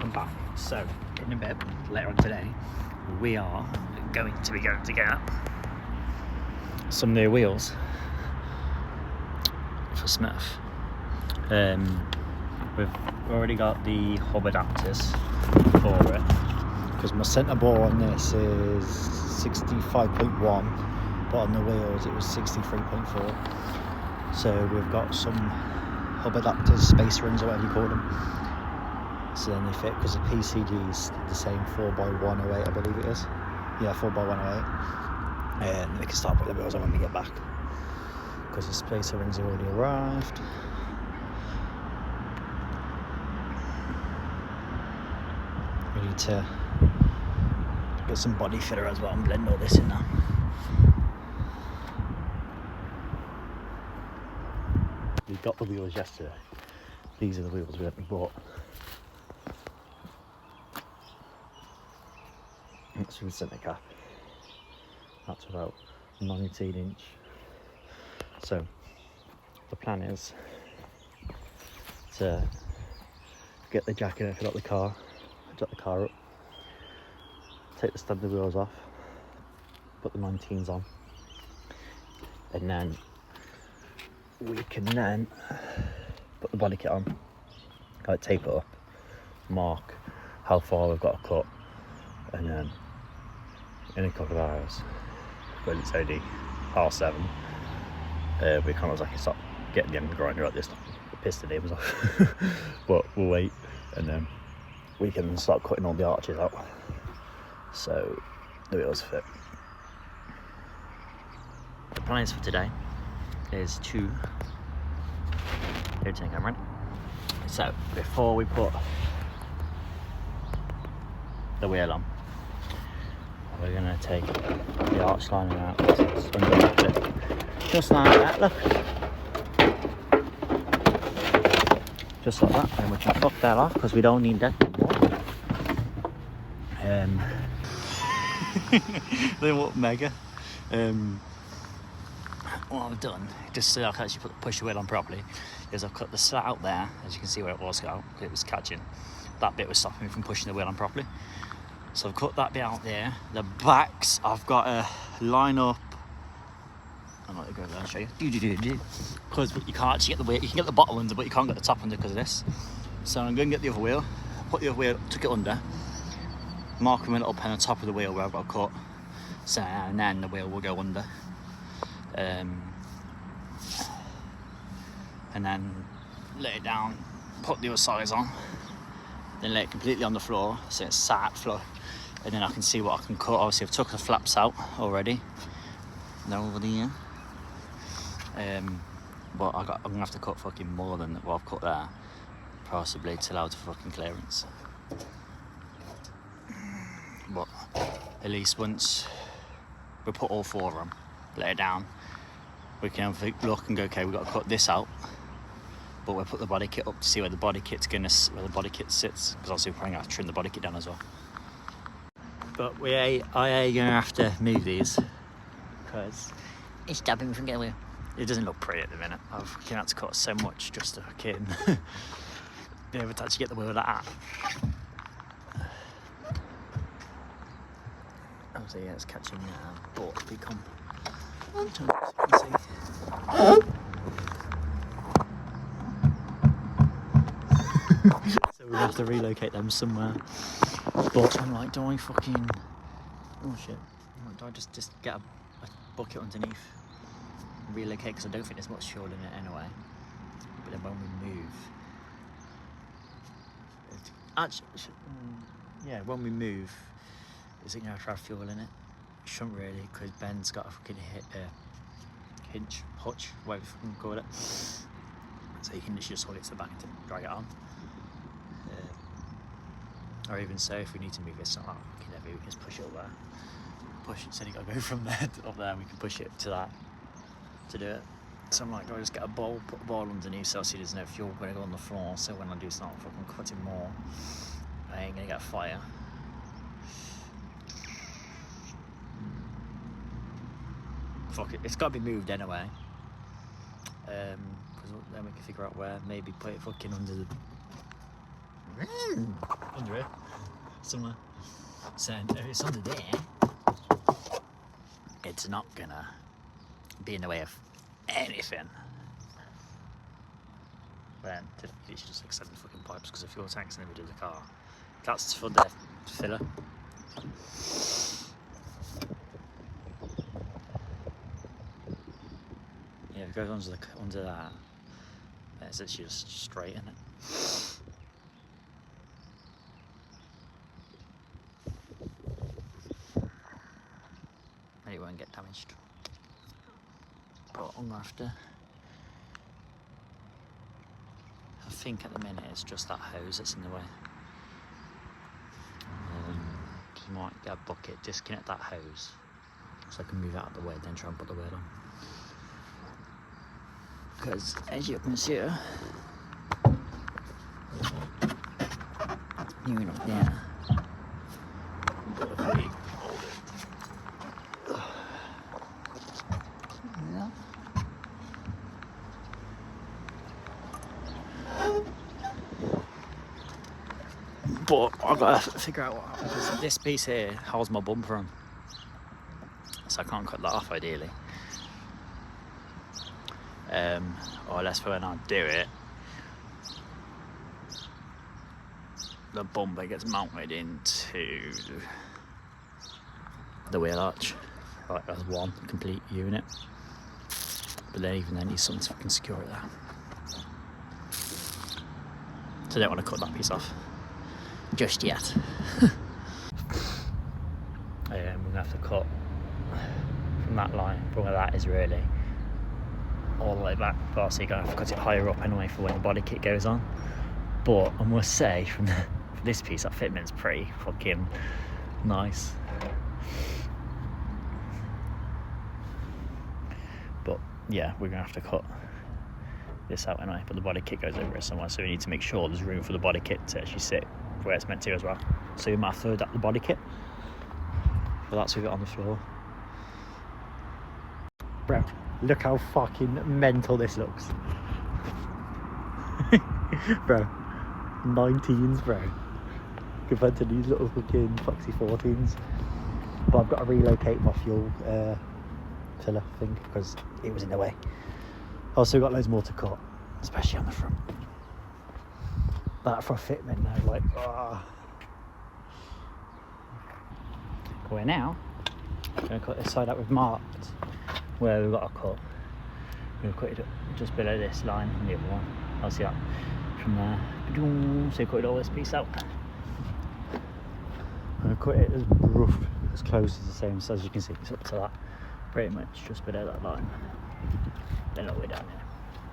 welcome back. So, in a bit, later on today, we are going to get some new wheels for Smith. We've already got the hub adapters for it, because my centre bore on this is 65.1, but on the wheels it was 63.4. So we've got some hub adapters, space rings or whatever you call them. So then they fit, because the PCD is the same 4x108, I believe it is. Yeah, 4x108. And we can start putting the wheels on when we get back, because the spacer rings have already arrived. We need to get some body fitter as well and blend all this in now. We got the wheels yesterday. These are the wheels we bought. That's from the centre cap. That's about 19 inch. So the plan is to get the jack and everything out the car, jack the car up, take the standard wheels off, put the 19s on, and then we can then put the body kit on, like tape it up, mark how far we've got to cut, and then in a couple of hours, when it's only 7:30, we kind of like start getting the end grinder at this time. The piston neighbours off, but we'll wait, and then we can start cutting all the arches out, so the wheels fit. The plans for today is to take camera. So before we put the wheel on, we're going to take the arch liner out, just like that, look, just like that, and we can fuck that off because we don't need that anymore. They look mega. What I've done, just so I can actually push the wheel on properly, is I've cut the slat out there, as you can see where it was catching. That bit was stopping me from pushing the wheel on properly. So I've cut that bit out there. The backs, I've got to line up. I'm not going to go there and show you. Because you can't actually get the wheel. You can get the bottom under, but you can't get the top under because of this. So I'm going to get the other wheel, put the other wheel, tuck it under, mark a little pen on top of the wheel where I've got a cut. So, and then the wheel will go under. And then lay it down, put the other sides on, then lay it completely on the floor, so it's sat flush, and then I can see what I can cut. Obviously I've took the flaps out already, they're over there, but I'm gonna have to cut fucking more than what I've cut there, possibly to allow the fucking clearance. But at least once we put all four of them, lay it down, we can have a look and go, okay, we've got to cut this out, but we'll put the body kit up to see where the body kit sits, because obviously we're probably going to trim the body kit down as well. But I are going to have to move these, because it's stopping me from getting away. It doesn't look pretty at the minute. I've had to cut so much just to fucking be able to actually get the wheel like that. Obviously, yeah, it's catching now, but become. So we have to relocate them somewhere. But I'm like, do I fucking... Oh shit. Do I just get a bucket underneath and relocate? Because I don't think there's much fuel in it anyway. But then when we move... when we move, is it going to have fuel in it? Shouldn't really, because Ben's got a fucking hutch, whatever you can call it. So you can literally just hold it to the back and drag it on. Or even so, if we need to move this, not fucking heavy, we can just push it up there. Push it, so you got to go from there to up there, and we can push it to that to do it. So I'm like, do I just get a bowl, put a bowl underneath, so obviously there's no fuel going to go on the floor, so when I do start fucking cutting more, I ain't going to get a fire. Fuck it, it's got to be moved anyway. Because then we can figure out where, maybe put it fucking under the... under it somewhere. So if it's under there, it's not gonna be in the way of anything. Then typically you should just extend the fucking pipes because the fuel tank's in the middle of the car. That's for the filler. Yeah, if it goes under that, it's actually just straight in it. And it won't get damaged. But I'm gonna have to. I think at the minute it's just that hose that's in the way. So I might get a bucket, disconnect that hose so I can move it out of the way, then try and put the wheel on. Because as you can see, new enough there. Yeah. But I've got to figure out what happens because this piece here holds my bumper on, so I can't cut that off ideally. Or unless when I do it, the bumper gets mounted into the wheel arch, like as one complete unit. But then even then, needs something to fucking secure it there. So I don't want to cut that piece off just yet. We're gonna have to cut from that line, from where that is really, all the way back. But obviously you're gonna have to cut it higher up anyway for when the body kit goes on. But I must say, from this piece, that fitment's pretty fucking nice. But yeah, we're gonna have to cut this out anyway. But the body kit goes over it somewhere, so we need to make sure there's room for the body kit to actually sit where it's meant to as well. So we might have to adapt the body kit. But that's what we got on the floor. Bro, look how fucking mental this looks. Bro, 19s, bro. Compared to these little fucking Foxy 14s. But I've got to relocate my fuel filler thing because it was in the way. Also got loads more to cut, especially on the front. That for a fitment now, like, We're now going to cut this side out. We've marked where we've got a cut. We've cut it just below this line and the other one. I'll see that from there. So we cut all this piece out. I'm going to cut it as rough, as close as the same. So as you can see, it's up to that, pretty much just below that line. Then all the way down here.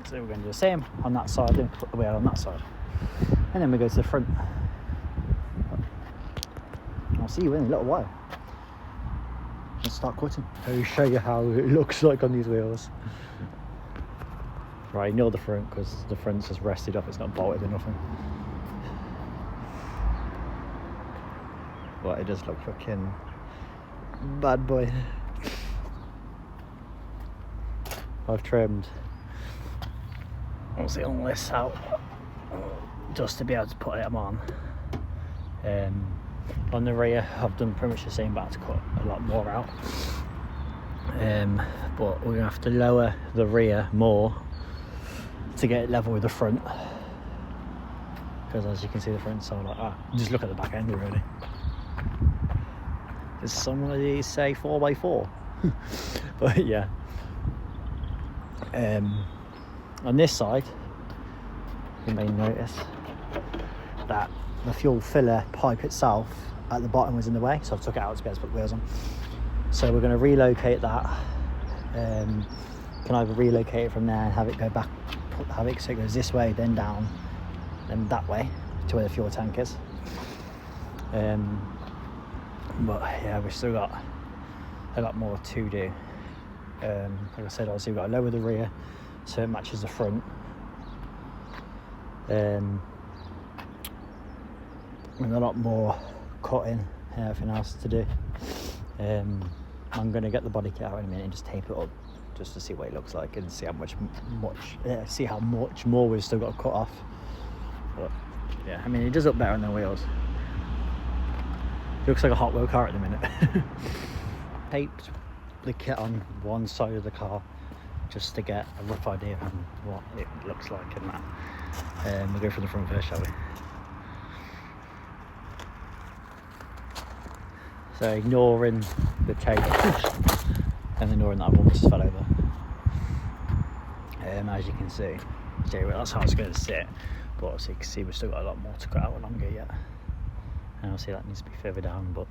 So we're going to do the same on that side, then put the wheel on that side. And then we go to the front. I'll see you in a little while. Let's start cutting. I'll show you how it looks like on these wheels. Right, ignore the front because the front's just rested up, it's not bolted or nothing. But it does look fucking bad boy. I've trimmed obviously on this out just to be able to put them on. On the rear I've done pretty much the same, but I had to cut a lot more out. But we're gonna have to lower the rear more to get it level with the front, because as you can see the front's all like that. Just look at the back end really. Does somebody say 4x4? But yeah. On this side you may notice that the fuel filler pipe itself at the bottom was in the way, so I've took it out to be able to put the wheels on. So we're going to relocate that. Can either relocate it from there and have it go back, have it so it goes this way, then down, then that way to where the fuel tank is. But yeah, we've still got a lot more to do. Like I said, obviously we've got to lower the rear so it matches the front. And a lot more cutting and everything else to do. I'm going to get the body kit out in a minute and just tape it up just to see what it looks like and see how much more we've still got to cut off. But yeah, I mean, it does look better on the wheels. looks like a Hot Wheel car at the minute. Taped the kit on one side of the car just to get a rough idea on what it looks like and that. We'll go from the front first, shall we? So ignoring the tape and ignoring that one just fell over. As you can see, that's how it's going to sit. But obviously you can see we've still got a lot more to cut out longer yet. And obviously that needs to be further down, but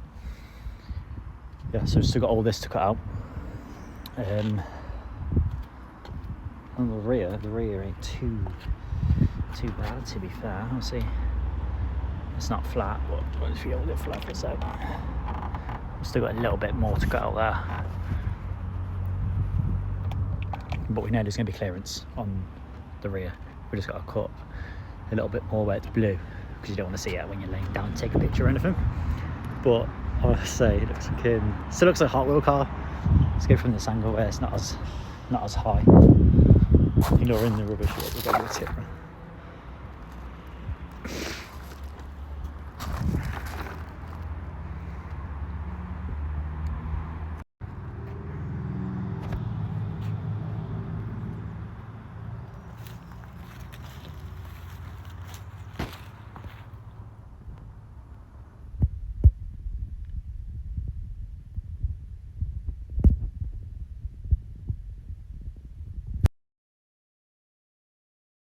yeah, so we've still got all this to cut out. And the rear ain't too bad, to be fair. Obviously it's not flat, but if you hold it flat for a sec, we've still got a little bit more to cut out there. But we know there's going to be clearance on the rear. We just got to cut a little bit more where it's blue, because you don't want to see it when you're laying down to take a picture or anything. But I must say, it looks like still looks like a Hot Wheel car. Let's go from this angle where it's not as high. Ignoring the rubbish, we'll go with it.